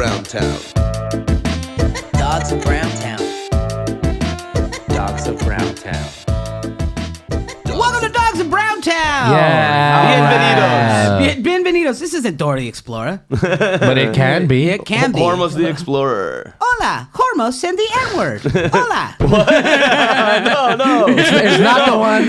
Browntown. Dogs of Browntown. Dogs of Browntown. Welcome to Dogs of Browntown. Yeah. Bienvenidos. This isn't Dora the Explorer. But it can be. It can be. Hormoz the Explorer. Hola, Hormoz and the N-word. Hola. No. It's not the one.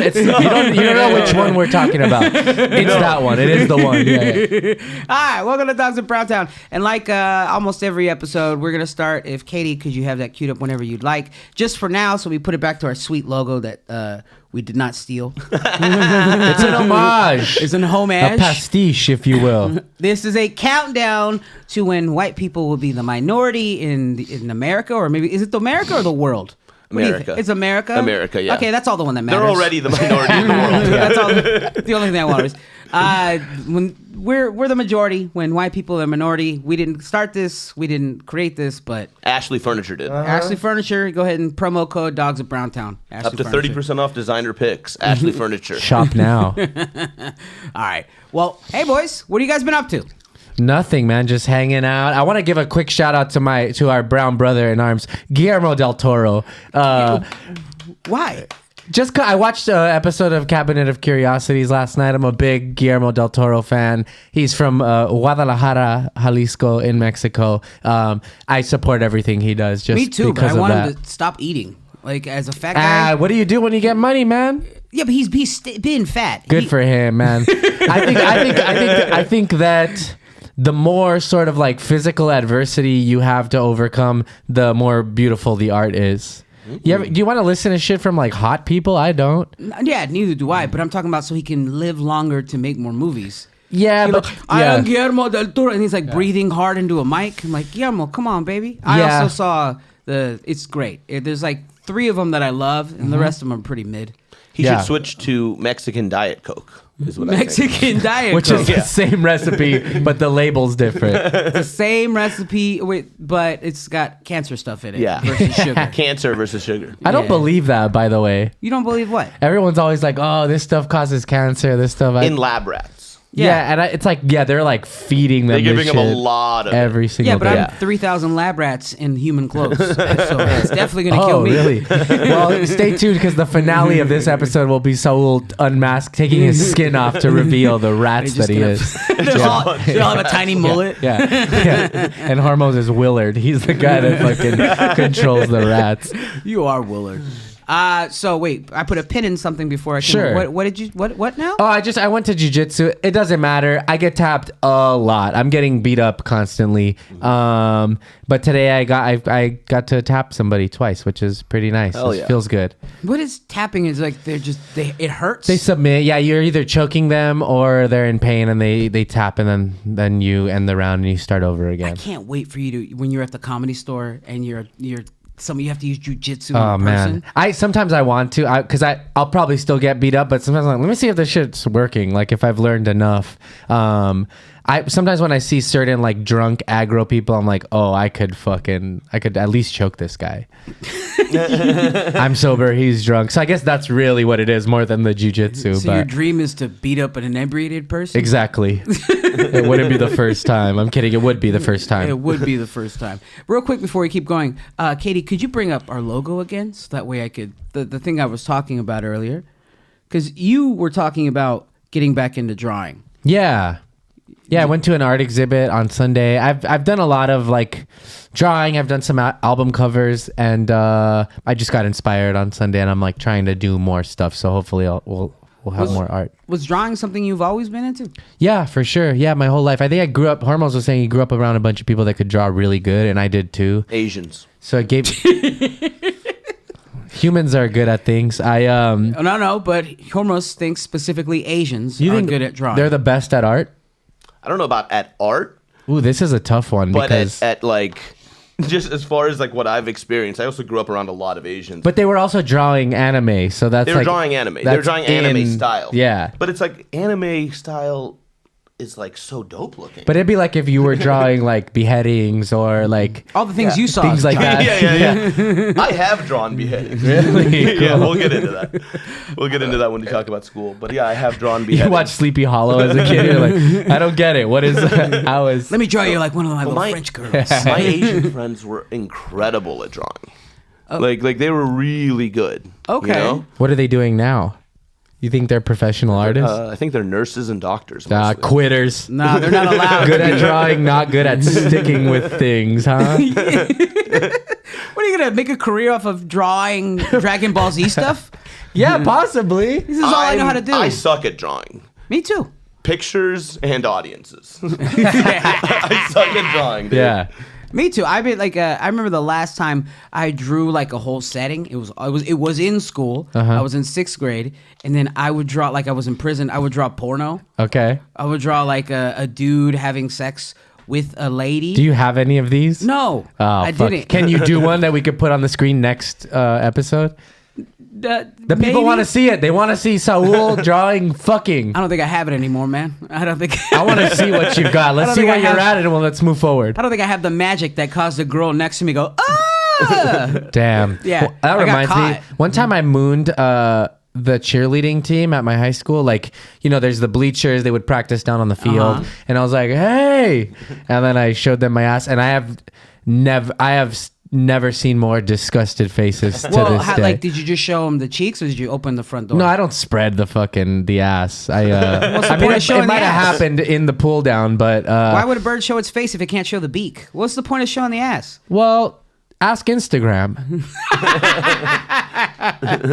You don't know which one we're talking about. It's that one. It is the one. Yeah. All right, welcome to Dogs of Browntown. And like almost every episode, we're going to start, if Katie, could you have that queued up whenever you'd like, just for now, so we put it back to our sweet logo that we did not steal. It's an homage. It's an homage. A pastiche, if you will. This is a countdown to when white people will be the minority in America, or maybe, is it the America or the world? What do you think? America. It's America? America, yeah. Okay, that's all the one that matters. They're already the minority in the world. That's all the only thing I want is when we're the majority, when white people are the minority. We didn't start this, we didn't create this, but Ashley Furniture did. Ashley Furniture, go ahead and promo code Dogs of Browntown. Ashley Up to Furniture. 30% off designer picks. Ashley Furniture. Shop now. All right. Well, hey boys, what have you guys been up to? Nothing, man. Just hanging out. I want to give a quick shout out to our brown brother in arms, Guillermo del Toro. Why? Just I watched an episode of Cabinet of Curiosities last night. I'm a big Guillermo del Toro fan. He's from Guadalajara, Jalisco in Mexico. I support everything he does. Just Me too, but because I of want that. him to stop eating. Like as a fat guy. What do you do when you get money, man? Yeah, but he's been fat. Good for him, man. I think that the more sort of like physical adversity you have to overcome, the more beautiful the art is. Do you want to listen to shit from like hot people? I don't. Yeah, neither do I. But I'm talking about so he can live longer to make more movies. Yeah, He's but like, I am Guillermo del Toro, and he's like breathing hard into a mic. I'm like, Guillermo, come on, baby. I Yeah. also saw it's great. There's like 3 of them that I love, and the rest of them are pretty mid. He should switch to Mexican Diet Coke. Is what Mexican Diet which Coke. is the same recipe, but the label's different. The same recipe, but it's got cancer stuff in it Yeah. versus sugar. Cancer versus sugar. I don't believe that, by the way. You don't believe what? Everyone's always like, "Oh, this stuff causes cancer. This stuff." In lab rats. Yeah, and it's like, they're like feeding them. They're this giving them a shit lot of every single Yeah, but day. I'm 3,000 lab rats in human clothes, so it's definitely gonna kill Oh, me. really? Well, stay tuned because the finale of this episode will be Saul unmasked, taking his skin off to reveal the rats that he is. They'll all have a tiny mullet. Yeah. And Hormoz is Willard. He's the guy that fucking controls the rats. You are Willard. So wait, I put a pin in something before I came. Sure. What did you? What now? Oh, I went to jiu-jitsu. It doesn't matter. I get tapped a lot. I'm getting beat up constantly. But today I got to tap somebody twice, which is pretty nice. Hell It yeah. feels good. What is tapping? Is like it hurts. They submit. Yeah, you're either choking them or they're in pain, and they tap, and then you end the round and you start over I again. can't wait for you to when you're at the comedy store and you're some of you have to use jujitsu. Oh in man, person. sometimes I want to, because I'll probably still get beat up, but sometimes I'm like, let me see if this shit's working. Like if I've learned enough. I sometimes when I see certain like drunk aggro people, I'm like, oh, I could at least choke this guy. I'm sober, he's drunk, so I guess that's really what it is more than the jujitsu. So your dream is to beat up an inebriated person. Exactly. It wouldn't be the first time. I'm kidding. It would be the first time. It would be the first time. Real quick before we keep going, Katie, could you bring up our logo again so that way I could the thing I was talking about earlier, because you were talking about getting back into drawing. Yeah, I went to an art exhibit on Sunday. I've done a lot of like drawing. I've done some album covers, and I just got inspired on Sunday, and I'm like trying to do more stuff. So hopefully we'll have more art. Was drawing something you've always been into? Yeah, for sure. Yeah, my whole life. I think I grew up. Hormoz was saying he grew up around a bunch of people that could draw really good, and I did too. Asians. So it gave. Humans are good at things. No, but Hormoz thinks specifically Asians are good at drawing. They're the best at art. I don't know about at art, Ooh, this is a tough one but because. at like, just as far as like what I've experienced, I also grew up around a lot of Asians. But they were also drawing anime, so that's they were like, drawing anime. They were that's drawing anime style. Yeah. But it's like anime style is like so dope looking. But it'd be like if you were drawing like beheadings or like All the things you saw. things like that. yeah. I have drawn beheadings. Really? Yeah, we'll get into that. We'll get into that when we talk about school. But yeah, I have drawn beheadings. You watch Sleepy Hollow as a kid. You're like, I don't get it. What is that? How is? Let me draw you like one of my little French girls. My Asian friends were incredible at drawing. Like they were really good. Okay. You know? What are they doing now? You think they're professional artists? I think they're nurses and doctors. Mostly. Quitters. No, they're not allowed. Good at drawing, not good at sticking with things, huh? What are you gonna make a career off of drawing Dragon Ball Z stuff? Yeah, possibly. This is all I know how to do. I suck at drawing. Me too. Pictures and audiences. I suck at drawing, dude. Yeah. Me too. I mean, like I remember the last time I drew like a whole setting. It was in school. I was in 6th grade, and then I would draw like I was in prison. I would draw porno. Okay. I would draw like a dude having sex with a lady. Do you have any of these? No, Oh, I fuck. didn't. Can you do one that we could put on the screen next episode? The people maybe? want to see it. They want to see Saul drawing fucking. I don't think I have it anymore, man. I don't think. I want to see what you've got. Let's don't see think where I you're have- at, and well, let's move forward. I don't think I have the magic that caused the girl next to me go, ah! Damn. Yeah, Well, that I got reminds me. caught. One time I mooned the cheerleading team at my high school. Like, you know, there's the bleachers. They would practice down on the field, and I was like, "Hey!" And then I showed them my ass, and I have never seen more disgusted faces to Well, this day. like, did you just show him the cheeks, or did you open the front door? No, I don't spread the ass. I the I mean, point of showing it might the have ass? happened in the pull down, but Why would a bird show its face if it can't show the beak? What's the point of showing the ass? well, ask Instagram.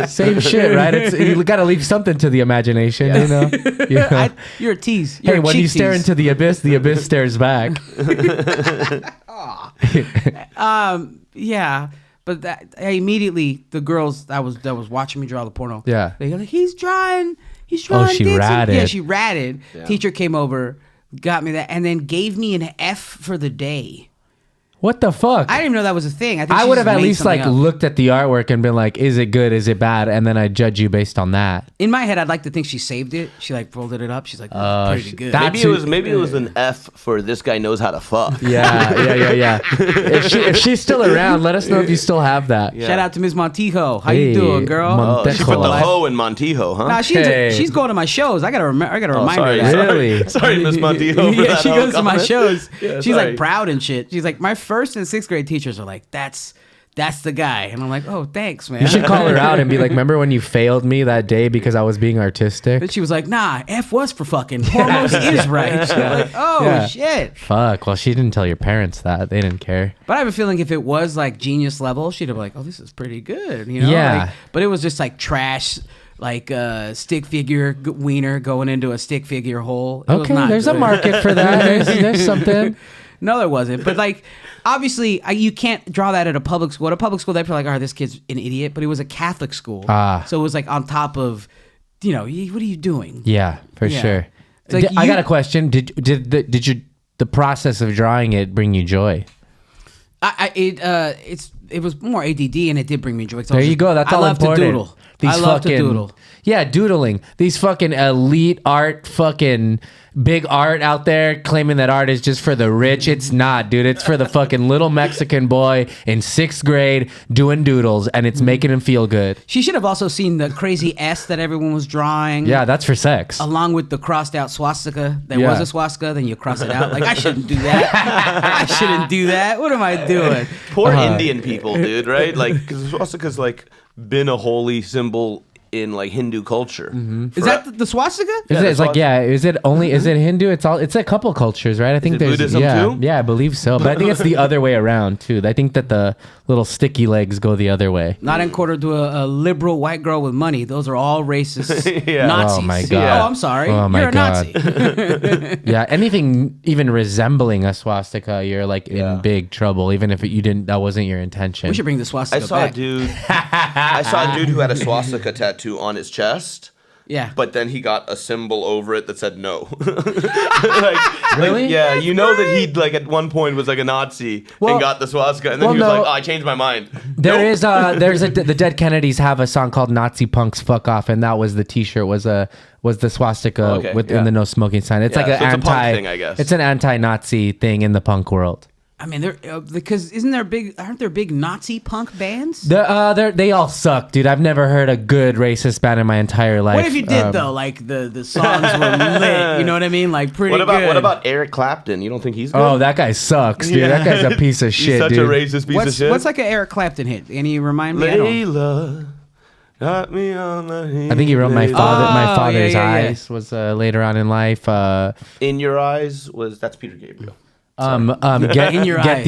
Same shit, right? You got to leave something to the imagination, you know. You know? You're a tease. You're Hey, a when cheek you stare tease. into the abyss stares back. Yeah, but immediately the girls that was watching me draw the porno. Yeah. they go like, he's drawing. she dicks." ratted. Yeah, she ratted. Teacher came over, got me that, and then gave me an F for the day. What the fuck? I didn't even know that was a thing. I would have at least like looked. looked at the artwork and been like, is it good? Is it bad? And then I judge you based on that. In my head, I'd like to think she saved it. She like folded it up. She's like, pretty good. that- Maybe it was an F for this guy knows how to fuck. Yeah. if she's still around, let us know if you still have that. Yeah. Shout out to Ms. Montijo. How Hey, you doing, girl? Oh, she put the Montejo. hoe in Montijo, huh? Nah, Hey. she's going to my shows. I gotta remind her sorry, of that. Really? Sorry, Miss Montijo. for Yeah, that she hoe goes to my comment. shows. Yeah, She's sorry. like proud and shit. She's like, my 1st and 6th grade teachers are like, that's the guy. And I'm like, oh, thanks, man. You should call her out and be like, remember when you failed me that day because I was being artistic? But she was like, nah, F was for fucking. Hormoz is right. She's like, oh, Yeah. shit. Fuck. Well, she didn't tell your parents that. They didn't care. But I have a feeling if it was like genius level, she'd have been like, oh, this is pretty good. You know? Yeah. Like, but it was just like trash, like stick figure wiener going into a stick figure hole. It was Okay, not there's a good. market for that. There's something. No, there wasn't. But like, obviously, you can't draw that at a public school. At a public school, they'd be like, "Oh, this kid's an idiot." But it was a Catholic school, so it was like on top of, you know, what are you doing? Yeah, for Yeah. sure. It's like I you- got a question. Did the process of drawing it bring you joy? It was more ADD, and it did bring me joy. There you go. That's all love important. to doodle. I love to doodle. Yeah, doodling. These fucking elite art, fucking big art out there claiming that art is just for the rich. It's not, dude. It's for the fucking little Mexican boy in 6th grade doing doodles, and it's making him feel good. She should have also seen the crazy S that everyone was drawing. Yeah, that's for sex. Along with the crossed out swastika. There Yeah. was a swastika, then you cross it out. Like, I shouldn't do that. I shouldn't do that. What am I doing? Poor Indian people, dude, right? Like, because swastika's like been a holy symbol in like Hindu culture. Is that the swastika? Is it, it's like, yeah, is it Hindu? It's a couple cultures, right? I think it there's Buddhism too? Yeah, I believe so. But I think it's the other way around too. I think that the little sticky legs go the other way. Not in quarter to a liberal white girl with money. Those are all racist Yeah. Nazis. Oh, my God. Oh, I'm sorry. Oh, my You're a God. Nazi. Yeah, anything even resembling a swastika, you're like Yeah. in big trouble, even if that wasn't your intention. We should bring the swastika I saw back. a dude. I saw a dude who had a swastika tattoo on his chest. Yeah. But then he got a symbol over it that said no. like, Really? yeah, you know that he like at one point was like a Nazi and got the swastika, and then he was like, "Oh, I changed my mind." There's the Dead Kennedys have a song called "Nazi Punks Fuck Off," and that was the T-shirt was the swastika within the no smoking sign. It's like an it's a punk thing, I guess. It's an anti-Nazi thing in the punk world. I mean, because aren't there big Nazi punk bands? They all suck, dude. I've never heard a good racist band in my entire life. What if you did though? Like the songs were lit. You know what I mean? Like pretty. What good. about Eric Clapton? You don't think he's good? Oh, that guy sucks, dude. That guy's a piece of shit, He's such dude. a racist piece of shit. What's like an Eric Clapton hit? Any remind me? Layla, got me on the I think he wrote My Father's yeah. Eyes was later on in life. In Your Eyes that's Peter Gabriel. Get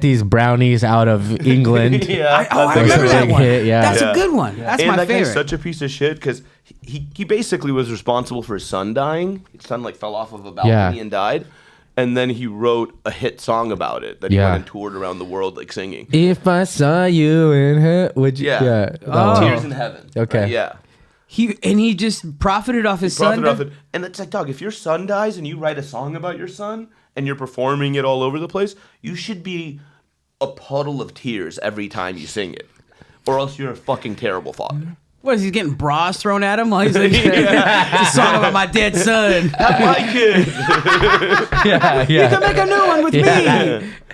these brownies out of England. I remember that one. Hit, yeah. That's a good one. That's my that favorite. guy's such a piece of shit because he basically was responsible for his son dying. His son like fell off of a balcony and died. And then he wrote a hit song about it that he went and toured around the world like singing. If I saw you in her, would you? Yeah. Tears in Heaven. Okay. Right? Yeah. He just profited off his son. And it's like, dog, if your son dies and you write a song about your son and you're performing it all over the place, you should be a puddle of tears every time you sing it. Or else you're a fucking terrible father. What is he getting bras thrown at him while he's like, it's a song about my dead son. Have my kid. You can make a new one with me.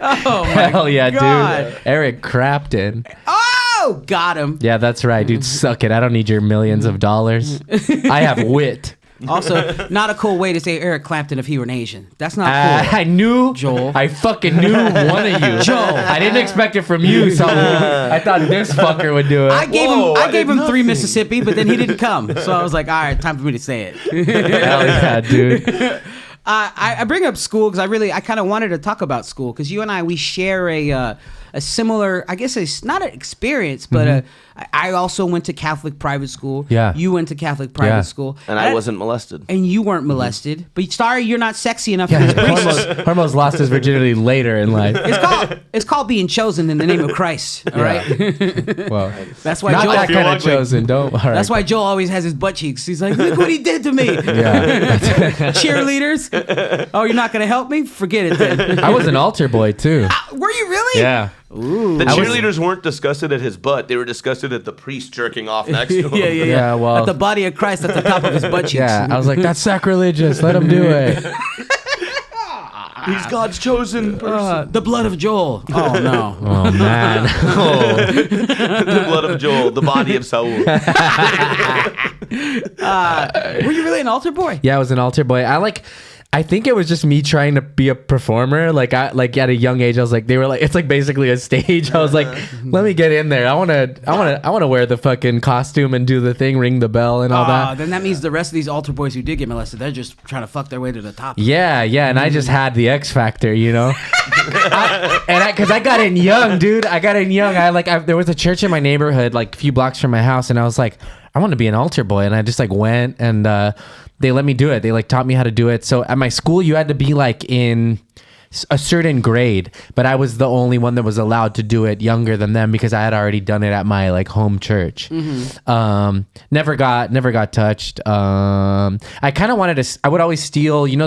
Oh my Hell yeah, God. dude. Eric Clapton. Oh, got him. Yeah, that's right, dude. Suck it. I don't need your millions of dollars. I have wit. Also, not a cool way to say Eric Clapton if he were an Asian. That's not cool. I knew, Joel. I fucking knew one of you. Joel. I didn't expect it from you, so I thought this fucker would do it. I gave him 3 Mississippi, but then he didn't come. So I was like, all right, time for me to say it. Hell yeah, dude. I bring up school because I kind of wanted to talk about school because you and we share a similar, I guess it's not an experience, but I also went to Catholic private school. Yeah. You went to Catholic private school. And I wasn't molested. And you weren't molested. But sorry, you're not sexy enough for these priests. Hormoz lost his virginity later in life. It's called being chosen in the name of Christ. All right. Well, That's why not Joel. that kind of chosen. Don't. All right. That's why Joel always has his butt cheeks. He's like, look what he did to me. Yeah. Cheerleaders. Oh, you're not gonna help me? Forget it then. I was an altar boy too. Were you really? Yeah. Ooh. The cheerleaders weren't disgusted at his butt. They were disgusted at the priest jerking off next to him. Yeah. Yeah, well- at the body of Christ at the top of his butt cheeks. Yeah. I was like, that's sacrilegious. Let him do it. He's God's chosen person. The blood of Joel. Oh no. Oh man. The blood of Joel, the body of Saul. Were you really an altar boy? Yeah, I was an altar boy. I think it was just me trying to be a performer. Like at a young age, I was like, they were like, it's like basically a stage. I was like, let me get in there. I want to wear the fucking costume and do the thing, ring the bell and all that. Then that means the rest of these altar boys who did get molested, they're just trying to fuck their way to the top. Yeah. And I just had the X factor, you know? Cause I got in young, dude. There was a church in my neighborhood, like a few blocks from my house. And I was like, I want to be an altar boy. And I just like went and, they let me do it. They like taught me how to do it. So at my school, you had to be like in a certain grade, but I was the only one that was allowed to do it younger than them because I had already done it at my like home church. Never got touched. I kind of wanted to. I would always steal. You know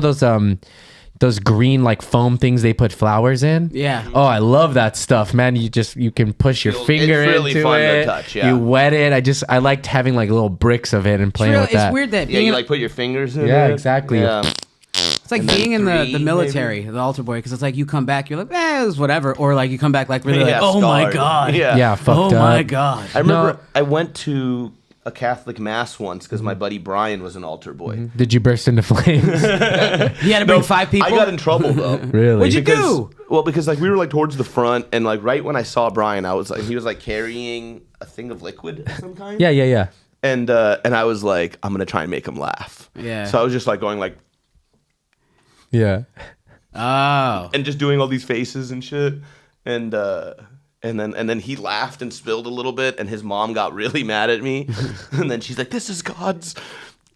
those green like foam things they put flowers in. Yeah. Oh, I love that stuff, man. You can push your finger it's really into fun it. to touch, yeah. You wet it. I liked having like little bricks of it and playing with that. It's weird that Yeah, you like put your fingers in Yeah, it. exactly. Yeah. it's like and then being in the 3, military, the altar boy, because it's like you come back, you're like, it was whatever, or like you come back like really Yeah, like, oh my scarred. god, Yeah, fucked oh my up. god. I remember I went to a Catholic mass once because my buddy Brian was an altar boy. Did you burst into flames? You had to bring 5 people. I got in trouble though. Really? What'd you do? Well, because like we were like towards the front, and like right when I saw Brian, I was like, he was like carrying a thing of liquid of some kind. Yeah. And I was like, I'm gonna try and make him laugh. Yeah. So I was just like going like Yeah. Oh. and just doing all these faces and shit, and then he laughed and spilled a little bit, and his mom got really mad at me, and then she's like, "This is God's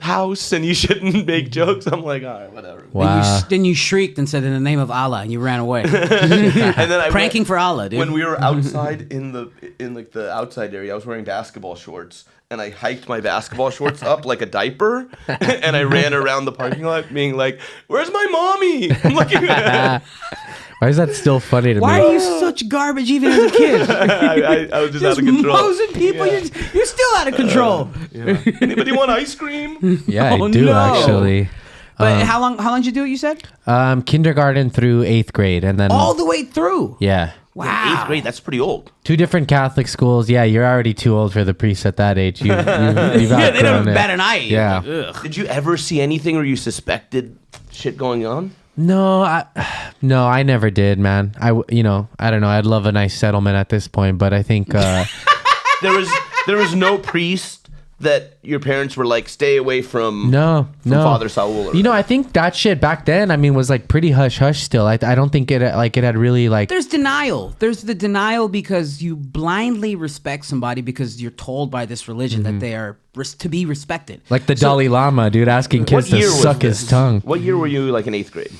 house and you shouldn't make jokes. I'm like, all right, whatever. Wow. Then you shrieked and said, in the name of Allah, and you ran away. And then I Pranking for Allah, dude. When we were outside in the outside area, I was wearing basketball shorts, and I hiked my basketball shorts up like a diaper, and I ran around the parking lot being like, "Where's my mommy?" I'm looking at Why is that still funny to Why me? are you such garbage even as a kid? I was just out Just of control. mosing people. Yeah. You're still out of control. Yeah. Anybody want ice cream? Yeah, Oh, I do no. actually. But how long did you do it, you said? Kindergarten through 8th grade, and then All the way through. yeah, Wow. 8th grade. That's pretty old. 2 different Catholic schools. Yeah, you're already too old for the priest at that age. You've Yeah, they outgrown don't it. bat an eye. Yeah. Like, ugh. Did you ever see anything where you suspected shit going on? No, I never did, man. I don't know. I'd love a nice settlement at this point, but I think There was no priest that your parents were like, stay away from. no. Father Saul. Or I think that shit back then, I mean, was like pretty hush hush still. I don't think it had really like. There's denial. There's the denial because you blindly respect somebody because you're told by this religion that they are to be respected. Like the Dalai Lama, dude, asking kids to suck his tongue. What year were you like in 8th grade?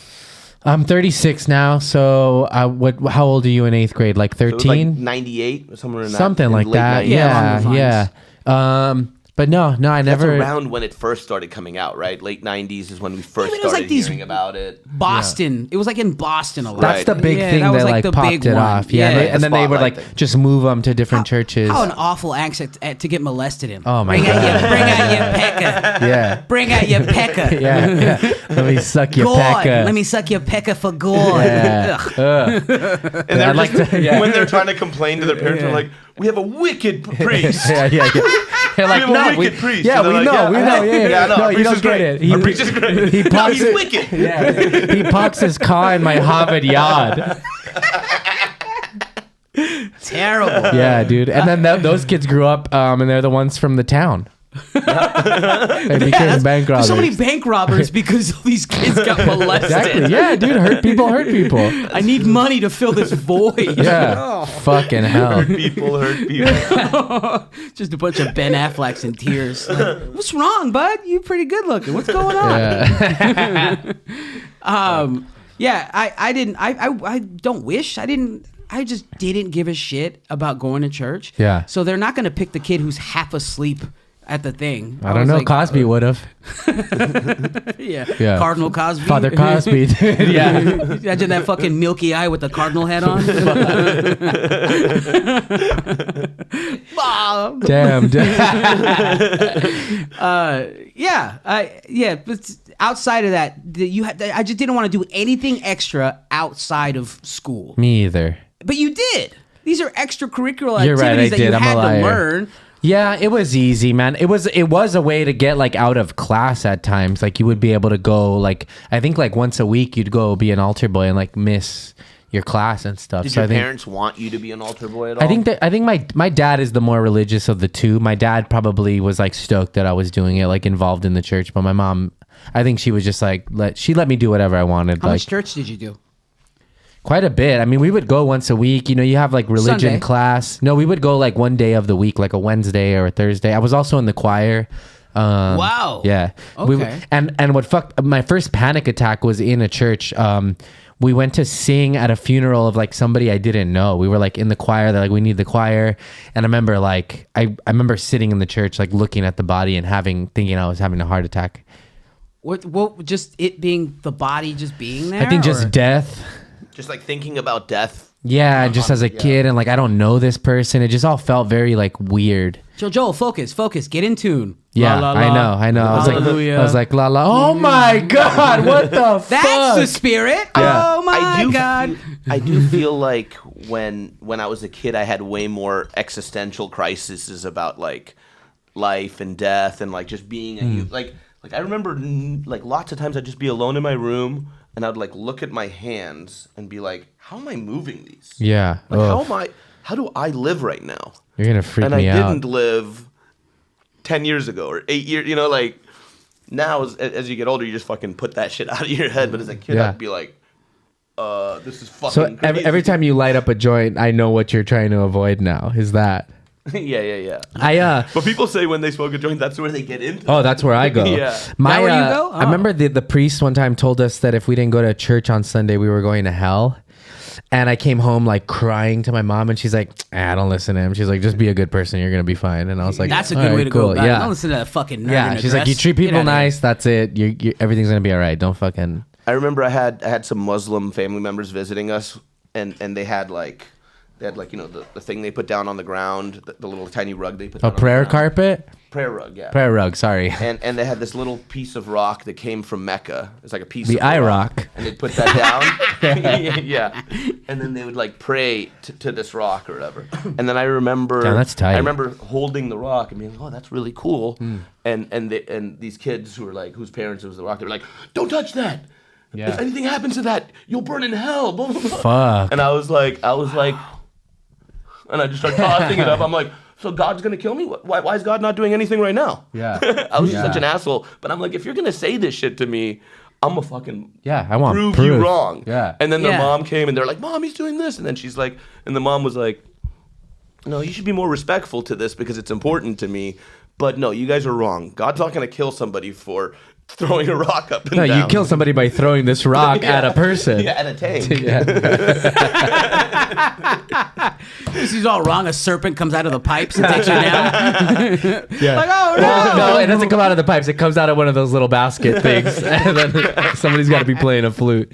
I'm 36 now, so how old are you in 8th grade? Like So it was like 13? 98 or somewhere in that. Something in like late that. 90s. Yeah, along Yeah, those yeah. But no, I That's never. around when it first started coming out, right? Late 90s is when we first it was started like these- hearing about it. Boston. It was like in Boston a lot. That's the big Yeah, thing that was that like like the popped big it one. off. Yeah, Yeah. and then they would Spotlight like thing. just move them to different churches. How an awful accent to get molested in. Oh my bring God. Bring out your pecker. Yeah. Bring out your pecker. Yeah. Let me suck your God, pecker. let me suck your pecker for God. Yeah. Ugh. And they're I'd like just, to- yeah. when they're trying to complain to their parents, they're like, we have a wicked priest. Yeah. They're like, We have a no, wicked priest. Yeah, And they're we like, know, we know. Yeah, no, no, our you priest don't is get great. it. Our priest is great. He No, pops he's it. wicked. Yeah. He parks his car in my Harvard yard. Terrible. Yeah, dude. And then those kids grew up, and they're the ones from the town. They became bank robbers. There's so many bank robbers because all these kids got molested. Exactly. Yeah, dude. Hurt people. I need money to fill this void. Yeah. Fucking hell. Hurt people. Just a bunch of Ben Afflecks in tears. Like, what's wrong, bud? You pretty good looking. What's going on? Yeah. I don't wish. I just didn't give a shit about going to church. Yeah. So they're not going to pick the kid who's half asleep at the thing. I don't was know. like, Cosby would have. Yeah. Cardinal Cosby. Father Cosby. Dude. Yeah. Imagine that fucking milky eye with the cardinal head on. Bob. Damn. But outside of that, I just didn't want to do anything extra outside of school. Me either. But you did. These are extracurricular You're right, activities I that you did. I'm a had to liar. learn. Yeah, it was easy, man. It was a way to get like out of class at times. Like you would be able to go like I think like once a week you'd go be an altar boy and like miss your class and stuff. Did So your I think parents want you to be an altar boy at all? I think my dad is the more religious of the two. My dad probably was like stoked that I was doing it, like involved in the church. But my mom, I think she was just like she let me do whatever I wanted. How like much church did you do? quite a bit. I mean, we would go once a week. You know, you have like religion Sunday. class. No, we would go like one day of the week, like a Wednesday or a Thursday. I was also in the choir. Wow. Yeah. Okay. And what fucked my first panic attack was in a church. We went to sing at a funeral of like somebody I didn't know. We were like in the choir. They're like, we need the choir. And I remember like I remember sitting in the church like looking at the body and thinking I was having a heart attack. What just it being the body just being there? I think just or- death. Just like thinking about death. Yeah, just as a kid and like I don't know this person. It just all felt very like weird. Joel, focus, get in tune. Yeah, La, la, la. I know. Hallelujah. I was like, la la. Oh my God, what the fuck? That's the spirit. Yeah. Oh my God. I do feel like when I was a kid, I had way more existential crises about like life and death and like just being a youth. Like I remember like lots of times I'd just be alone in my room and I'd like look at my hands and be like, how am I moving these? Yeah. Like how do I live right now? You're gonna freak And me I out. didn't live 10 years ago or 8 years, you know, like now as you get older, you just fucking put that shit out of your head. But as a kid, Yeah. I'd be like, this is fucking So crazy. every time you light up a joint, I know what you're trying to avoid now. Is that? Yeah. I But people say when they smoke a joint, that's where they get into. Oh, that's where I go. Yeah. My, That where you go? I remember the priest one time told us that if we didn't go to church on Sunday, we were going to hell. And I came home like crying to my mom, and she's like, don't listen to him. She's like, just be a good person. You're going to be fine. And I was like, That's a "All good right, way to cool." go about it. Yeah. Don't listen to that fucking nerd. Yeah. in a She's like, dress. you treat Get people outta here. nice. That's it. Everything's going to be all right. Don't fucking. I remember I had some Muslim family members visiting us, and they had like the thing they put down on the ground, the little tiny rug they put down A prayer on the ground. carpet? Prayer rug, yeah. Prayer rug, sorry. And they had this little piece of rock that came from Mecca. It's like a piece The of eye rock. rock. And they'd put that down. Yeah. And then they would like pray to this rock or whatever. And then I remember Damn, that's tight. I remember holding the rock and being like, oh, that's really cool. And these kids who were like, whose parents it was the rock, they were like, don't touch that. Yeah. If anything happens to that, you'll burn in hell. Blah, blah, blah. Fuck. And I was like, and I just started tossing it up. I'm like, so God's gonna kill me? Why is God not doing anything right now? Yeah. I was just such an asshole. But I'm like, if you're gonna say this shit to me, I'm gonna fucking I want prove proof. you wrong. Yeah. And then the Yeah. mom came and they're like, Mom, he's doing this. And then she's like, and the mom was like, no, you should be more respectful to this because it's important to me. But no, you guys are wrong. God's not gonna kill somebody for throwing a rock up and No, down. you kill somebody by throwing this rock at a person. Yeah, at a tank. This is all wrong. A serpent comes out of the pipes and takes you down. Yeah. Like, oh, Well, no. no, it doesn't come out of the pipes. It comes out of one of those little basket things. And then somebody's got to be playing a flute.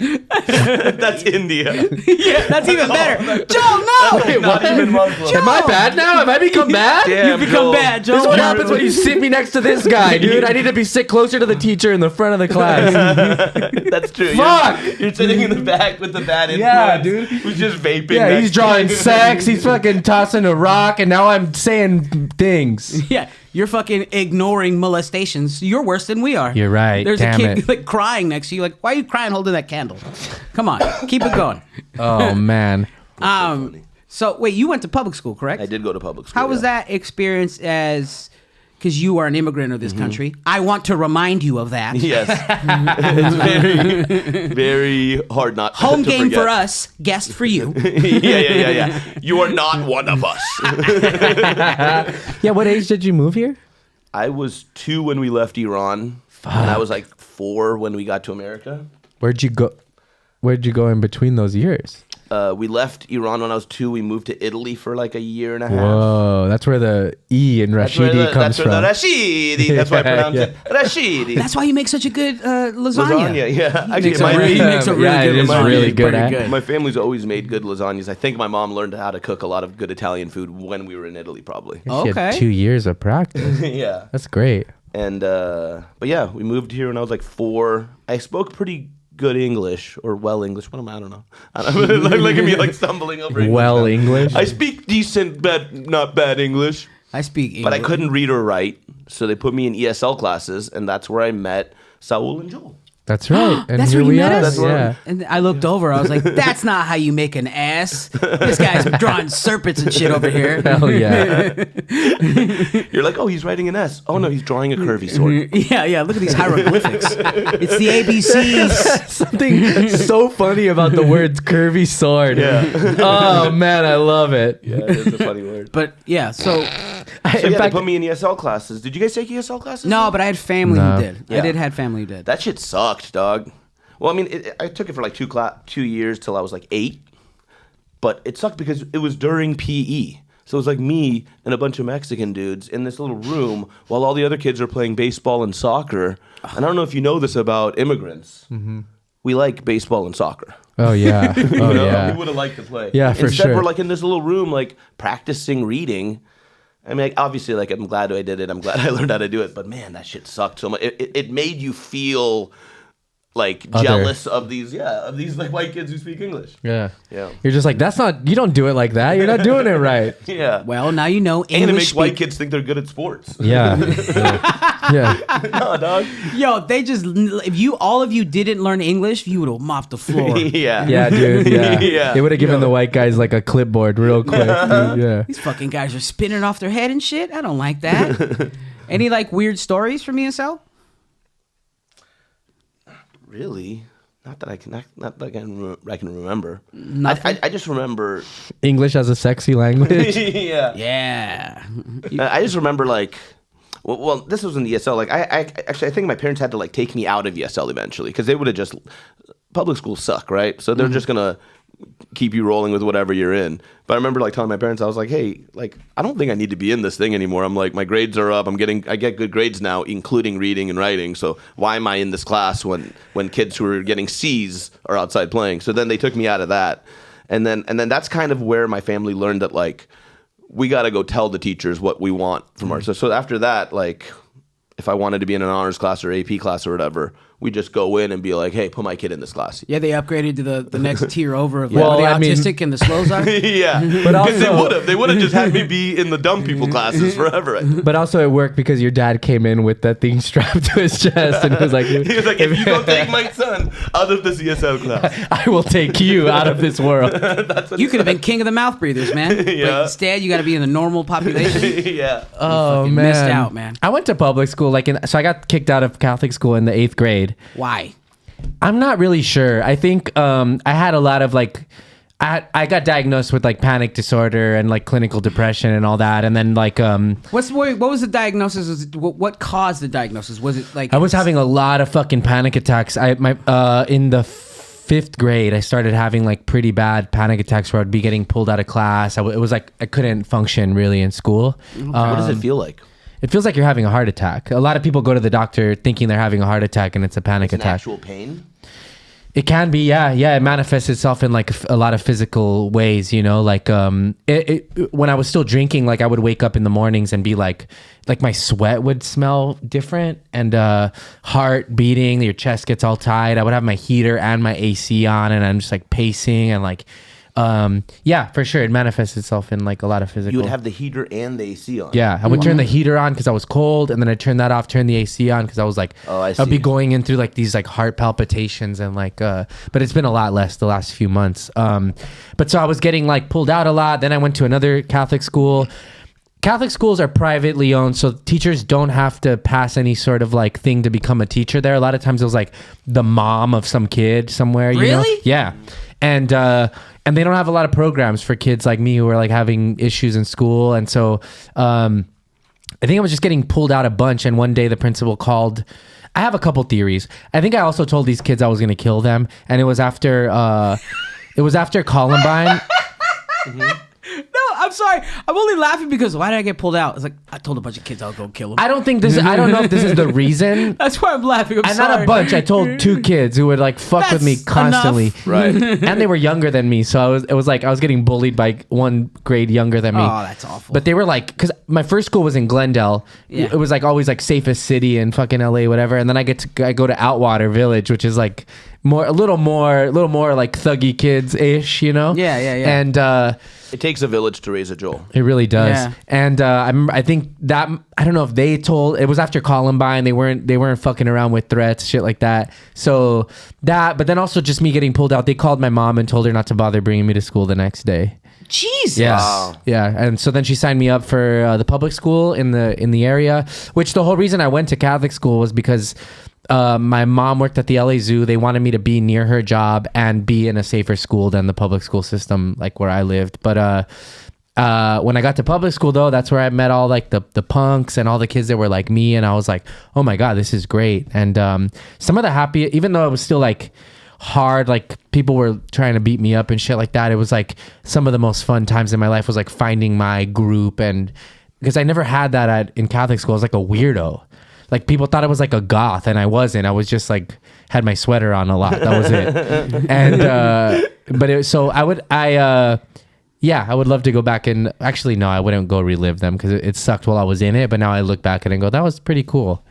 That's India. Yeah, that's even better. Joel, no! Wait, Not what? even Muslim. Am I bad now? Have I become bad? Damn, You've become Joel. bad, Joel. This is what Yeah. happens when you sit me next to this guy, dude. I need to be sit closer to the teacher in the front of the class. That's true. Fuck! You're sitting in the back with the bad influence. Yeah, dude. Who's just vaping. Yeah, next he's to drawing you. sex. He's fucking tossing a rock, and now I'm saying things. Yeah, you're fucking ignoring molestations. You're worse than we are. You're right. There's Damn a kid it. like crying next to you. Like, why are you crying holding that candle? Come on, keep it going. Oh man. So wait, you went to public school, correct? I did go to public school. How was yeah. that experience as? Because you are an immigrant of this country. I want to remind you of that. Yes. It's very, very hard not Home to game forget. for us, guest for you. Yeah. You are not one of us. Yeah, what age did you move here? I was 2 when we left Iran. And I was like 4 when we got to America. Where'd you go? Where'd you go in between those years? We left Iran when I was 2. We moved to Italy for like a year and a half. Whoa, that's where the E in That's where Rashidi the, comes that's where from. the Rashidi. That's why I pronounce it Rashidi. That's why you make such a good lasagna. Lasagna, yeah. Actually, Makes a really, makes a really Yeah, good it is lasagna. really It's good, pretty eh? My family's always made good lasagnas. I think my mom learned how to cook a lot of good Italian food when we were in Italy, probably. She had Okay. 2 years of practice. Yeah. That's great. And but yeah, we moved here when I was like 4. I spoke pretty good English or well English. What am I? I don't know. Look at me like stumbling over English Well now. English? I speak decent, but not bad English. I speak English. But I couldn't read or write, so they put me in ESL classes, and that's where I met Saul and Joel. That's right. And That's here where you we met are. us? Yeah. And I looked over. I was like, that's not how you make an ass. This guy's drawing serpents and shit over here. Hell yeah. You're like, oh, he's writing an S. Oh no, he's drawing a curvy sword. Yeah. Look at these hieroglyphics. It's the ABCs. Something so funny about the words curvy sword. Yeah. Oh man, I love it. Yeah, it's a funny word. But yeah, so So yeah, they put me in ESL classes. Did you guys take ESL classes? no, but I had family No. who did. I Yeah. did had family who did. That shit sucked, dog. Well, I mean, I took it for like 2 years till I was like 8. But it sucked because it was during PE. So it was like me and a bunch of Mexican dudes in this little room while all the other kids are playing baseball and soccer. And I don't know if you know this about immigrants. We like baseball and soccer. Oh yeah. Oh You know? yeah. We would have liked to play. Yeah, for Instead, sure. we're like in this little room, like practicing reading. I mean, like, obviously, like I'm glad I did it. I'm glad I learned how to do it. But man, that shit sucked so much. It made you feel like Other. jealous of these like white kids who speak English. Yeah. Yeah. You're just like, that's not, you don't do it like that. You're not doing it right. Yeah. Well, now you know And it English. makes white kids think they're good at sports. Yeah. Yeah. No, dog. Yo, they just if you all of you didn't learn English, you would have mopped the floor. Yeah. Yeah, dude. Yeah. Yeah. They would have given the white guys like a clipboard real quick. Dude. Yeah. These fucking guys are spinning off their head and shit. I don't like that. Any like weird stories from ESL? Really? Not that I can, not that I can remember. Nothing? I just remember. English as a sexy language. Yeah. Yeah. I just remember like, well, this was in the ESL. Like, I think my parents had to like take me out of ESL eventually because they would have just. Public schools suck, right? So they're just gonna keep you rolling with whatever you're in. But I remember like telling my parents, I was like, hey, like I don't think I need to be in this thing anymore. I'm like, my grades are up. I get good grades now, including reading and writing. So why am I in this class when kids who are getting C's are outside playing? So then they took me out of that, and then that's kind of where my family learned that like we got to go tell the teachers what we want from our. So after that, like if I wanted to be in an honors class or AP class or whatever, we just go in and be like, hey, put my kid in this class. Yeah, they upgraded to the next tier over of Well, the I mean- autistic and the slows are. Yeah, But because also- they would have just had me be in the dumb people classes forever. But also it worked because your dad came in with that thing strapped to his chest and was like, He was like, if you don't take my son out of this ESL class, I will take you out of this world. You could have been king of the mouth breathers, man. But Yeah. instead, you got to be in the normal population. yeah. Oh fucking man, missed out, man. I went to public school, so I got kicked out of Catholic school in the 8th grade. Why? I'm not really sure. I think I had a lot of like, I got diagnosed with like panic disorder and like clinical depression and all that, and then like What was the diagnosis? What caused the diagnosis? Was it like I was having a lot of fucking panic attacks. In the 5th grade, I started having like pretty bad panic attacks where I'd be getting pulled out of class. It was like I couldn't function really in school. What does it feel like? It feels like you're having a heart attack. A lot of people go to the doctor thinking they're having a heart attack, and it's a panic An attack. actual pain? It can be, yeah. It manifests itself in like a lot of physical ways, you know. Like when I was still drinking, like I would wake up in the mornings and be like my sweat would smell different, and heart beating, your chest gets all tight. I would have my heater and my AC on, and I'm just like pacing and like. Yeah, for sure. It manifests itself in like a lot of physical. You would have the heater and the AC on. Yeah, I would turn the heater on because I was cold, and then I'd turn that off, turn the AC on because I was like, Oh, I I'd be see. going in through like these like heart palpitations and like, but it's been a lot less the last few months. But so I was getting like pulled out a lot. Then I went to another Catholic school. Catholic schools are privately owned, so teachers don't have to pass any sort of like thing to become a teacher there. A lot of times it was like the mom of some kid somewhere. You know? Really? Yeah. And they don't have a lot of programs for kids like me who are like having issues in school. And so I think I was just getting pulled out a bunch. And one day the principal called. I have a couple theories. I think I also told these kids I was going to kill them. And it was after Columbine. No, I'm sorry. I'm only laughing because why did I get pulled out? It's like I told a bunch of kids I was going to kill them. I don't know if this is the reason. That's why I'm laughing. I'm And sorry. not a bunch. I told 2 kids who would like fuck with me That's constantly. enough. Right. And they were younger than me. So it was like I was getting bullied by 1 grade younger than me. Oh, that's awful. But they were like, because my first school was in Glendale. Yeah. It was like always like safest city in fucking LA, whatever. And then I go to Outwater Village, which is like a little more like thuggy kids ish, you know? Yeah. And It takes a village to raise a Joel. it really does. Yeah. And I think that I don't know if they told. It was after Columbine. They weren't fucking around with threats, shit like that. So that, but then also just me getting pulled out. They called my mom and told her not to bother bringing me to school the next day. Jesus. Yes. Wow. Yeah. And so then she signed me up for the public school in the area, which the whole reason I went to Catholic school was because my mom worked at the LA Zoo. They wanted me to be near her job and be in a safer school than the public school system, like where I lived. But when I got to public school, though, that's where I met all like the punks and all the kids that were like me. And I was like, oh my God, this is great. And some of the even though it was still like hard, like people were trying to beat me up and shit like that, it was like some of the most fun times in my life was like finding my group. And because I never had that in Catholic school. I was like a weirdo. Like people thought I was like a goth, and I wasn't. I was just like had my sweater on a lot. That was it. And I would love to go back and actually no, I wouldn't go relive them because it sucked while I was in it. But now I look back and I go, that was pretty cool.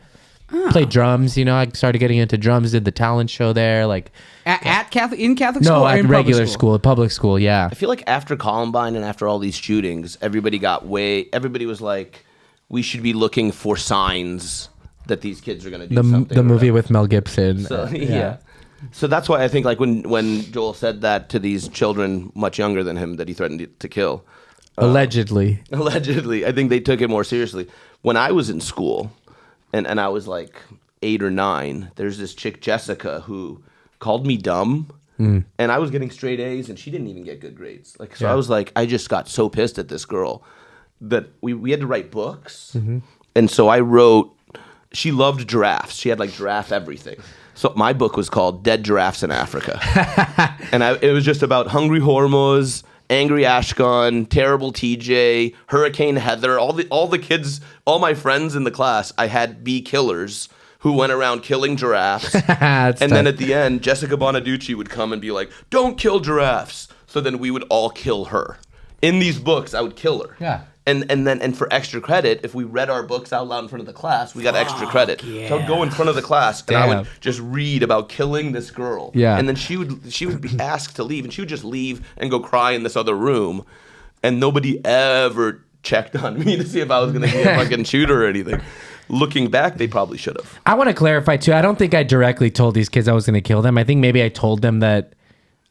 Played drums, you know. I started getting into drums. Did the talent show there, like At Catholic school? no, or at in regular public public school. Yeah, I feel like after Columbine and after all these shootings, everybody was like, we should be looking for signs that these kids are going to do something. the or movie whatever. with Mel Gibson. So, yeah. So that's why I think like when Joel said that to these children much younger than him that he threatened to kill. Allegedly. Allegedly. I think they took it more seriously. When I was in school and I was like 8 or 9, there's this chick, Jessica, who called me dumb. And I was getting straight A's, and she didn't even get good grades. Like, so I was like, I just got so pissed at this girl that we had to write books. And so I wrote, she loved giraffes. She had like giraffe everything. So my book was called Dead Giraffes in Africa. And it was just about hungry Hormoz, angry Ashkan, terrible TJ, Hurricane Heather, all the kids, all my friends in the class, I had be killers who went around killing giraffes. And then at the end, Jessica Bonaducci would come and be like, don't kill giraffes. So then we would all kill her. In these books, I would kill her. Yeah. And for extra credit, if we read our books out loud in front of the class, we got extra credit. Yeah. So I would go in front of the class and I would just read about killing this girl. Yeah. And then she would be asked to leave, and she would just leave and go cry in this other room. And nobody ever checked on me to see if I was going to be a fucking shooter or anything. Looking back, they probably should have. I want to clarify too. I don't think I directly told these kids I was going to kill them. I think maybe I told them that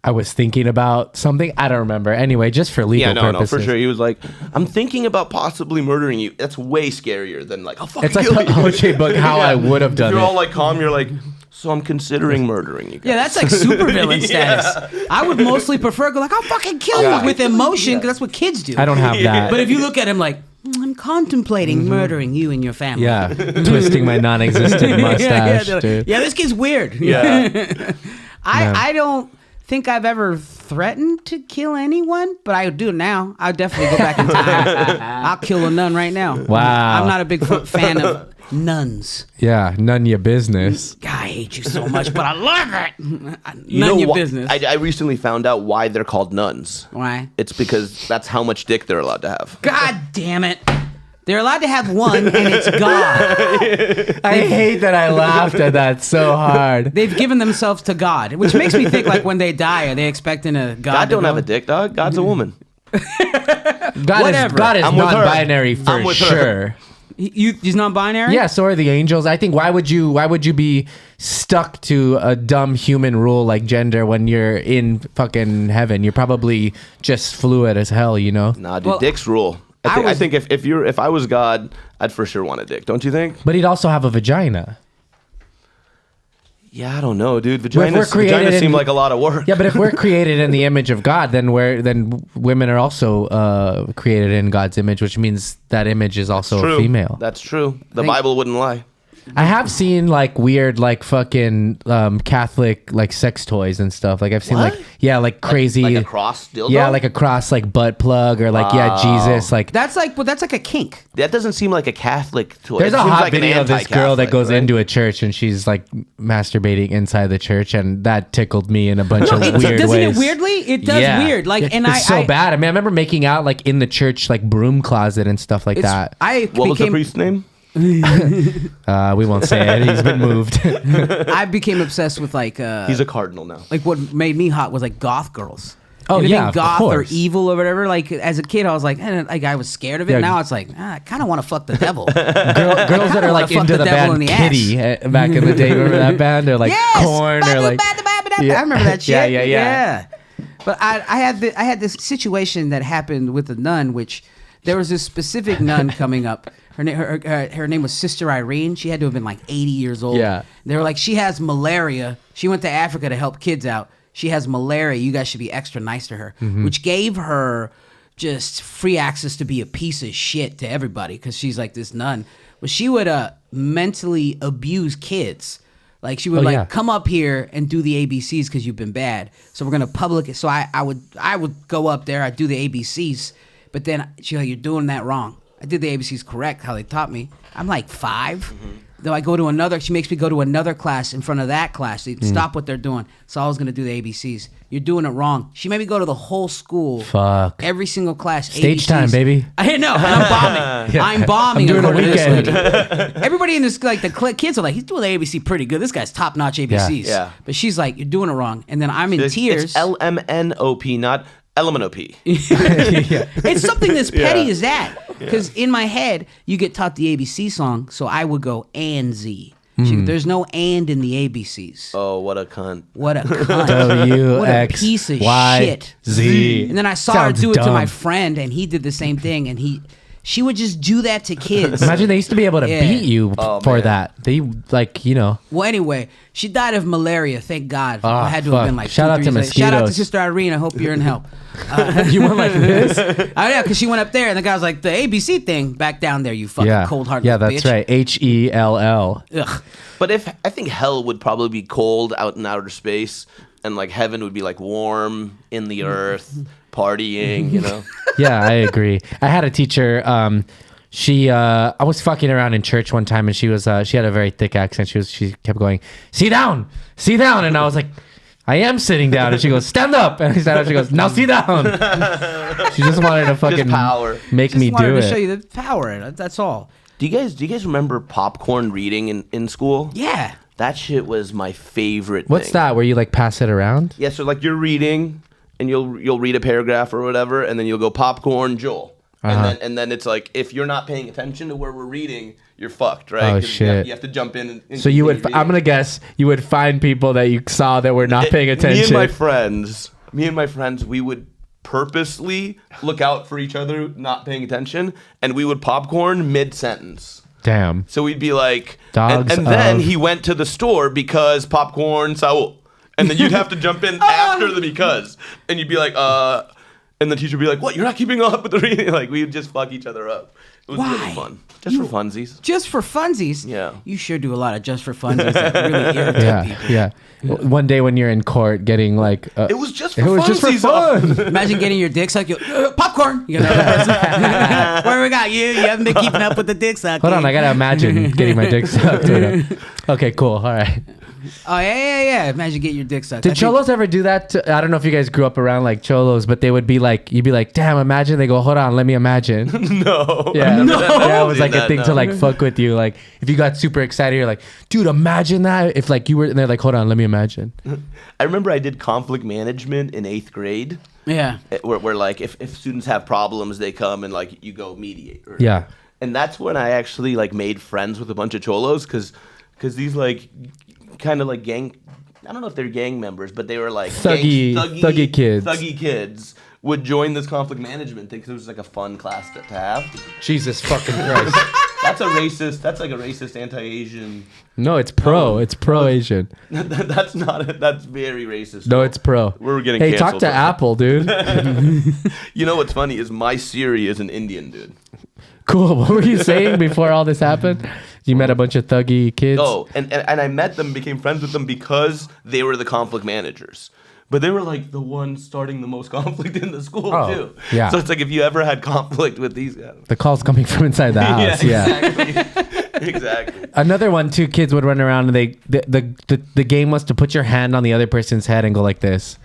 I was thinking about something. I don't remember. Anyway, just for legal purposes. No, for sure. He was like, I'm thinking about possibly murdering you. That's way scarier than like, I'll fucking It's like kill the you. OJ book, how I would have done You're it. all like calm. You're like, so I'm considering murdering you guys. Yeah, that's like supervillain status. I would mostly prefer go like, I'll fucking kill you with emotion, because that's what kids do. I don't have that. But if you look at him like, I'm contemplating murdering you and your family. Yeah, twisting my non-existent mustache, dude. Yeah, this kid's weird. Yeah. I don't think I've ever threatened to kill anyone, but I would do it now. I'll definitely go back in time. I'll kill a nun right now. Wow. I'm not a big fan of nuns. Yeah, none your business. God, I hate you so much, but I love it. You None know your wh- business. I recently found out why they're called nuns. Why? It's because that's how much dick they're allowed to have. God damn it. They're allowed to have one, and it's God. I hate that I laughed at that so hard. They've given themselves to God, which makes me think like when they die, are they expecting a God? God don't to have go? a dick, dog. God's a woman. Whatever. God is I'm with her. non-binary for I'm with her. sure. He's non-binary? Yeah, so are the angels. I think why would you be stuck to a dumb human rule like gender when you're in fucking heaven? You're probably just fluid as hell, you know? Nah, dude, Well, dicks rule. I think if I was God, I'd for sure want a dick. Don't you think? But he'd also have a vagina. Yeah, I don't know, dude. If we're Vaginas created seem in- like a lot of work. Yeah, but if we're created in the image of God, then women are also created in God's image, which means that image is also True. a female. That's true. The Bible wouldn't lie. I have seen like weird like fucking Catholic like sex toys and stuff. Like I've seen What? like crazy Like a cross dildo? Yeah, like a cross like butt plug or like Jesus like That's like a kink. That doesn't seem like a Catholic toy. there's It a seems hot like an video of this girl that anti-Catholic, goes right? into a church and she's like masturbating inside the church, and that tickled me in a bunch of weird Doesn't ways. it weirdly? It does weird. Like, It's and I so bad. I mean, I remember making out like in the church like broom closet and stuff like that. What was the priest's name? We won't say it. He's been moved. I became obsessed with like He's a cardinal now. like what made me hot was like goth girls. Oh, Anything yeah, of goth or course. evil or whatever. Like as a kid, I was like I was scared of it. Yeah. Now it's like I kind of want to fuck the devil. Girls that are like fuck into the the devil band in the Kitty back in the day. Remember that band? Or like Yes! Korn or like Yeah. I remember that shit. Yeah. But I had this situation that happened with a nun, which there was this specific nun coming up. Her name was Sister Irene. She had to have been like 80 years old. Yeah. They were like, she has malaria. She went to Africa to help kids out. She has malaria. You guys should be extra nice to her, which gave her just free access to be a piece of shit to everybody because she's like this nun. But she would mentally abuse kids. Like she would come up here and do the ABCs because you've been bad. So we're gonna public it. So I would go up there. I'd do the ABCs, but then she's like, you're doing that wrong. I did the ABCs correct how they taught me. I'm like 5. Though I go to another. She makes me go to another class in front of that class. They stop what they're doing. So I was gonna do the ABCs. You're doing it wrong. She made me go to the whole school. Fuck. Every single class. Stage ABCs. time, baby. I know. And I'm bombing. Yeah. I'm bombing. I'm doing a according to this weekend. lady. Everybody in this, like the kids are like, he's doing the ABC pretty good. This guy's top notch ABCs. Yeah. But she's like, you're doing it wrong. And then I'm in tears. It's LMNOP, not LMNOP. It's something as petty as that. Because in my head, you get taught the ABC song, so I would go and Z. There's no and in the ABCs. Oh, what a cunt. What a cunt. W What a X piece of Y shit. Z. And then I saw Sounds her do it to dumb. my friend, and he did the same thing, and he She would just do that to kids. Imagine they used to be able to Yeah. beat you Oh, for man. that. They like, you know. Well, anyway, she died of malaria. Thank God. Oh, I had to fuck. have been like Shout 2, out 3 to days later. Shout out to mosquitoes. Sister Irene. I hope you're in help. You went like this. Oh yeah, because she went up there and the guy was like, the ABC thing back down there. You fucking Yeah. cold-hearted Yeah, that's bitch. right. HELL. Ugh. But I think hell would probably be cold out in outer space, and like heaven would be like warm in the earth, partying. You know. Yeah, I agree. I had a teacher. I was fucking around in church one time, and she had a very thick accent. She kept going, sit down, and I was like, I am sitting down, and she goes, stand up, and I sat up. She goes, now sit down. She just wanted to fucking power. make Just me wanted do to show it. you the power. That's all. Do you guys remember popcorn reading in school? Yeah. That shit was my favorite. What's thing. that? Where you like pass it around? Yeah, so like you're reading, and you'll read a paragraph or whatever, and then you'll go popcorn Joel, and then it's like if you're not paying attention to where we're reading, you're fucked, right? Oh, 'Cause shit. You have to jump in. And So you would. continue I'm reading. gonna guess you would find people that you saw that were not paying attention. Me and my friends, we would purposely look out for each other not paying attention, and we would popcorn mid sentence. Damn. So we'd be like, Dogs and then of- he went to the store because popcorn Saul. And then you'd have to jump in after the because. And you'd be like, and the teacher would be like, what? You're not keeping up with the reading? Like, we'd just fuck each other up. It was Why? really fun. Just for funsies. Just for funsies. Yeah. You sure do a lot of just for funsies that really irritate Yeah, people. yeah. One day when you're in court, getting like, It was just for it was just for funsies. fun. Imagine getting your dick sucked. Popcorn. You know, where we got you? You haven't been keeping up with the dick sucking. Hold on, I gotta imagine getting my dick sucked. Okay, cool. All right. Oh yeah. Imagine getting your dick sucked. Did cholos ever do that? I don't know if you guys grew up around like cholos, but they would be like, you'd be like, damn, imagine. They go, hold on, let me imagine. No. Yeah, No. yeah, it was like a That, thing no. to like fuck with you. Like if you got super excited, you're like, dude, imagine that if like you were, and they're like, hold on, let me imagine. I remember I did conflict management in 8th grade. Yeah. Where like if students have problems, they come and like you go mediate. Yeah. And that's when I actually like made friends with a bunch of cholos because these like kind of like gang, I don't know if they're gang members, but they were like Thuggy kids. Thuggy kids would join this conflict management thing because it was like a fun class to have. Jesus fucking Christ. That's like a racist anti-Asian. No, it's pro. It's pro Asian. That's not. That's very racist. No, it's pro. We're getting Hey, talk canceled to for that. Apple, dude. You know what's funny is my Siri is an Indian dude. Cool. What were you saying before all this happened? You met a bunch of thuggy kids. Oh, and I met them, became friends with them because they were the conflict managers. But they were like the ones starting the most conflict in the school too. yeah. So it's like if you ever had conflict with these guys. The call's coming from inside the house. Yeah. Exactly. Exactly. Another one, two kids would run around and the game was to put your hand on the other person's head and go like this.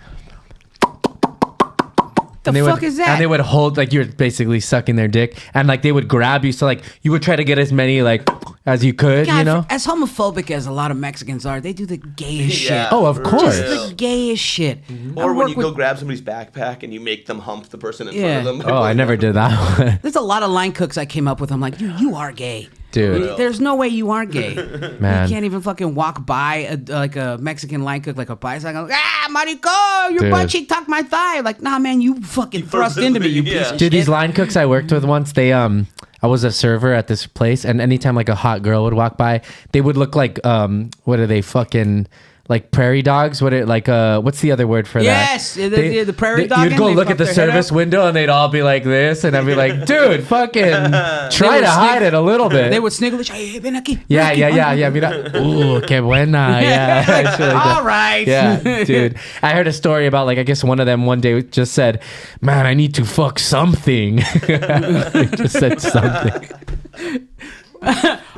The And they fuck would, is that? And they would hold like you're basically sucking their dick, and like they would grab you, so like you would try to get as many like as you could, God, you know. as homophobic as a lot of Mexicans are, they do the gayest Yeah, shit. Oh, of for course. Just the gayest shit. Or I when work you with- go grab somebody's backpack and you make them hump the person in Yeah. front of them. Oh, I never did that one. There's a lot of line cooks I came up with. I'm like, you are gay. Dude. There's no way you aren't gay. Man. You can't even fucking walk by like a Mexican line cook, like a bicycle. Marico, your Dude. butt cheek tucked my thigh. Like, nah, man, you fucking thrust into me, you Yeah. piece of Dude, these shit. line cooks I worked with once, they I was a server at this place, and anytime like a hot girl would walk by, they would look like what are they fucking like prairie dogs? What's the other word for Yes, that? the prairie dog. You'd go look at the service window and they'd all be like this, and I'd be like, dude, fucking try would to hide it a little bit. They would sniggle. Hey, ven aquí. Yeah. Mira. Ooh, que buena. Yeah. Actually, All right. Yeah, dude. I heard a story about like I guess one of them one day just said, "Man, I need to fuck something." They just said something.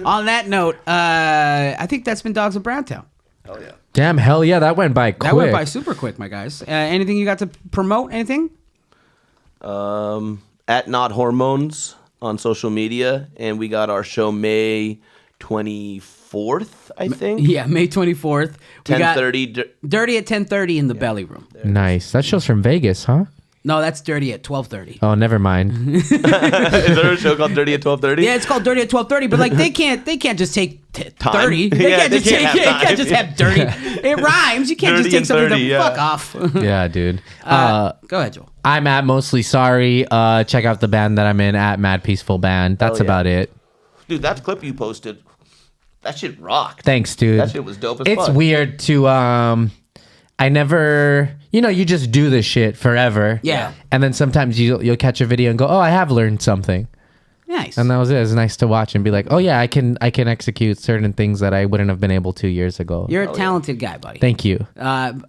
On that note, I think that's been Dogs of Browntown. Oh yeah. Damn, hell yeah, that went by quick. That went by super quick, my guys. Anything you got to promote? Anything? At Not Hormones on social media, and we got our show May 24th, I think. Yeah, May 24th. We got 10:30. Dirty at 10:30 in the belly room. Nice. That show's from Vegas, huh? No, that's Dirty at 12:30. Oh, never mind. Is there a show called Dirty at 12:30? Yeah, it's called Dirty at 12:30, but like they can't just take Time? 30. They Yeah, can't they just can't take. have You can't time. just have dirty. It rhymes. You can't Dirty just take and something 30, to yeah. fuck off. Yeah, dude. Go ahead, Joel. I'm at Mostly Sorry. Check out the band that I'm in at Mad Peaceful Band. That's Hell yeah. about it. Dude, that clip you posted, that shit rocked. Thanks, dude. That shit was dope as It's fuck. weird to I never, you just do this shit forever. Yeah. And then sometimes you'll catch a video and go, "Oh, I have learned something." Nice. And that was it. It's nice to watch and be like, "Oh yeah, I can execute certain things that I wouldn't have been able to years ago." You're a talented guy, buddy. Thank you.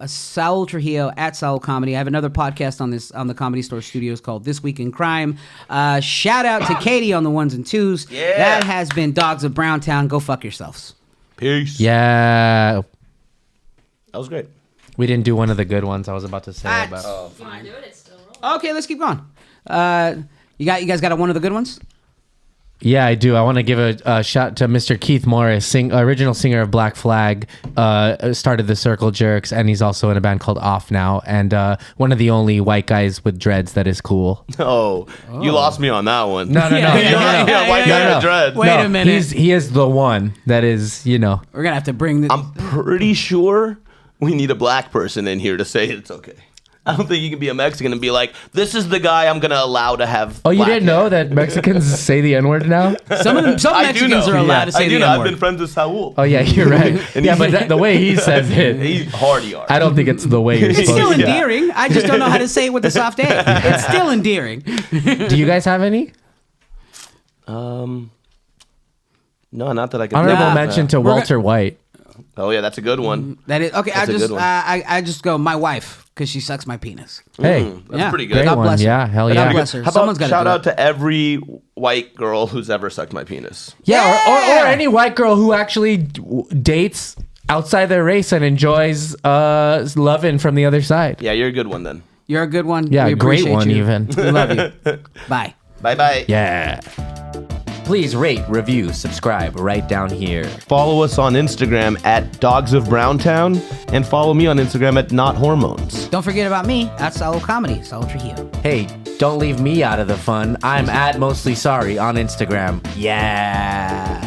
Saul Trujillo at Saul Comedy. I have another podcast on the Comedy Store Studios called This Week in Crime. Shout out to Katie on the ones and twos. Yeah. That has been Dogs of Browntown. Go fuck yourselves. Peace. Yeah. That was great. We didn't do one of the good ones I was about to say about. If you want to do it, it's still rolling. Okay, let's keep going. You guys got one of the good ones? Yeah, I do. I want to give a shout to Mr. Keith Morris, original singer of Black Flag, started the Circle Jerks, and he's also in a band called Off now, and one of the only white guys with dreads that is cool. Oh, you lost me on that one. No. Yeah, white guy with dreads. Wait a minute. He is the one that is, We're gonna have to bring the. I'm pretty sure we need a black person in here to say it's okay. I don't think you can be a Mexican and be like, this is the guy I'm going to allow to have. Oh, you black didn't hair. know that Mexicans say the N-word now? Some I do Mexicans know. are allowed to I say do the know. I've N-word. been friends with Saul. Oh, yeah, you're right. And Yeah, he's- but the way he says it, He's hardy art. I don't think it's the way you're It's supposed still to. Yeah. endearing. I just don't know how to say it with a soft A. It's still endearing. Do you guys have any? No, not that I can. Honorable think of. mention to We're Walter White. Oh yeah, that's a good one. That is okay. That's a good one. I just go my wife because she sucks my penis. Hey, That's Yeah. pretty great good. God one. bless her. Yeah, hell God yeah. bless her. How Someone's about got shout to out to every white girl who's ever sucked my penis? Yeah, Yeah. Or any white girl who actually dates outside their race and enjoys loving from the other side. Yeah, you're a good one then. You're a good one. Yeah, We great appreciate one you. even. We love you. Bye. Bye bye. Yeah. Please rate, review, subscribe right down here. Follow us on Instagram at Dogs of Browntown and follow me on Instagram at Not Hormones. Don't forget about me at Saul Comedy, Saul Trujillo. Hey, don't leave me out of the fun. I'm at Mostly Sorry on Instagram. Yeah.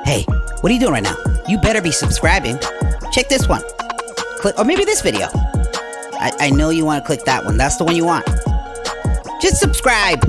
Hey, what are you doing right now? You better be subscribing. Check this one. Click, or maybe this video. I know you want to click that one. That's the one you want. Just subscribe.